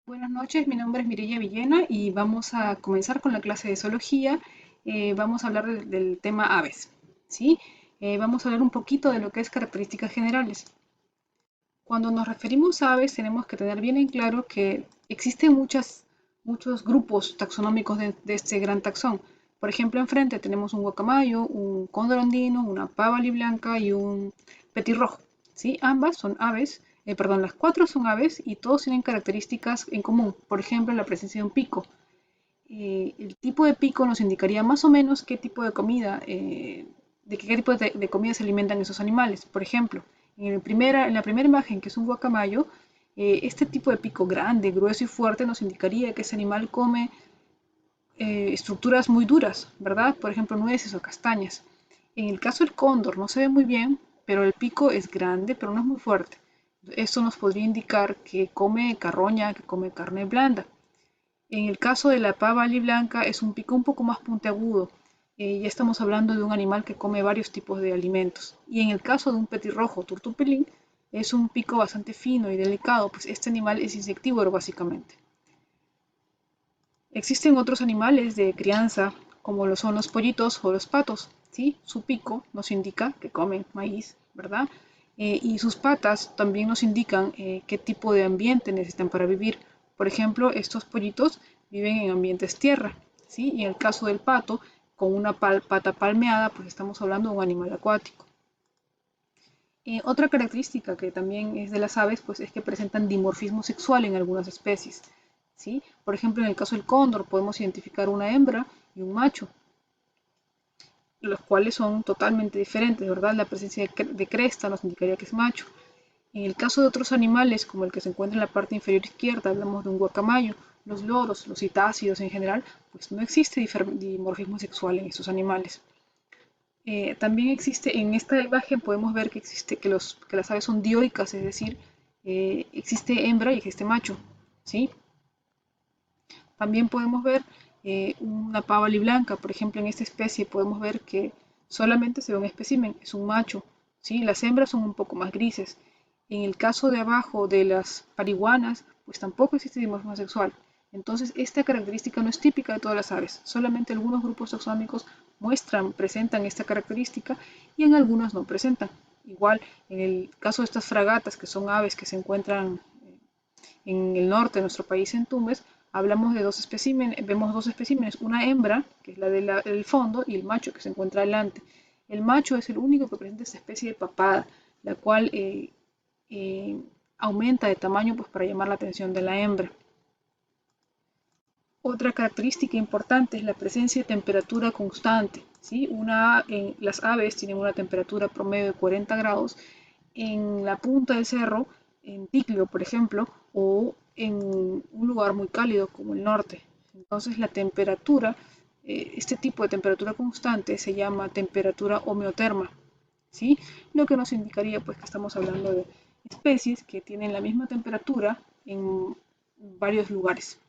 Buenas noches, mi nombre es Mireya Villena y vamos a comenzar con la clase de zoología. Vamos a hablar del tema aves, ¿sí? Vamos a hablar un poquito de lo que es características generales. Cuando nos referimos a aves, tenemos que tener bien en claro que existen muchos grupos taxonómicos de este gran taxón. Por ejemplo, enfrente tenemos un guacamayo, un cóndor andino, una pava blanca y un petirrojo, ¿sí? Ambas son aves, perdón, las cuatro son aves y todos tienen características en común. Por ejemplo, la presencia de un pico. El tipo de pico nos indicaría más o menos qué tipo de comida, de qué tipo de comida se alimentan esos animales. Por ejemplo, en la primera imagen, que es un guacamayo, este tipo de pico grande, grueso y fuerte nos indicaría que ese animal come estructuras muy duras, ¿verdad? Por ejemplo, nueces o castañas. En el caso del cóndor no se ve muy bien, pero el pico es grande, pero no es muy fuerte. Esto nos podría indicar que come carroña, que come carne blanda. En el caso de la pava blanca es un pico un poco más puntiagudo. Ya estamos hablando de un animal que come varios tipos de alimentos. Y en el caso de un petirrojo turtupelín es un pico bastante fino y delicado, pues este animal es insectívoro básicamente. Existen otros animales de crianza, como lo son los pollitos o los patos, ¿sí? Su pico nos indica que comen maíz, ¿verdad? Y sus patas también nos indican qué tipo de ambiente necesitan para vivir. Por ejemplo, estos pollitos viven en ambientes tierra, ¿sí? Y en el caso del pato, con una pata palmeada, pues estamos hablando de un animal acuático. Otra característica que también es de las aves, pues es que presentan dimorfismo sexual en algunas especies, ¿sí? Por ejemplo, en el caso del cóndor podemos identificar una hembra y un macho, los cuales son totalmente diferentes, ¿verdad? La presencia de cresta nos indicaría que es macho. En el caso de otros animales, como el que se encuentra en la parte inferior izquierda, hablamos de un guacamayo, los loros, los citácidos en general, pues no existe dimorfismo sexual en estos animales. También existe, en esta imagen podemos ver que existe, que las aves son dioicas, es decir, existe hembra y existe macho, ¿sí? También podemos ver una pava blanca, por ejemplo, en esta especie podemos ver que solamente se ve un espécimen, es un macho, ¿sí? Las hembras son un poco más grises. En el caso de abajo de las pariguanas, pues tampoco existe dimorfismo sexual. Entonces, esta característica no es típica de todas las aves, solamente algunos grupos taxonómicos presentan esta característica y en algunos no presentan. Igual, en el caso de estas fragatas, que son aves que se encuentran en el norte de nuestro país, en Tumbes, hablamos de dos especímenes, vemos dos especímenes, una hembra, que es la del fondo, y el macho que se encuentra adelante. El macho es el único que presenta esta especie de papada, la cual eh, aumenta de tamaño pues, para llamar la atención de la hembra. Otra característica importante es la presencia de temperatura constante, ¿sí? Las aves tienen una temperatura promedio de 40 grados en la punta del cerro, en Ticlio, por ejemplo, o en un lugar muy cálido como el norte. Entonces la temperatura, este tipo de temperatura constante se llama temperatura homeoterma, ¿sí? Lo que nos indicaría pues que estamos hablando de especies que tienen la misma temperatura en varios lugares.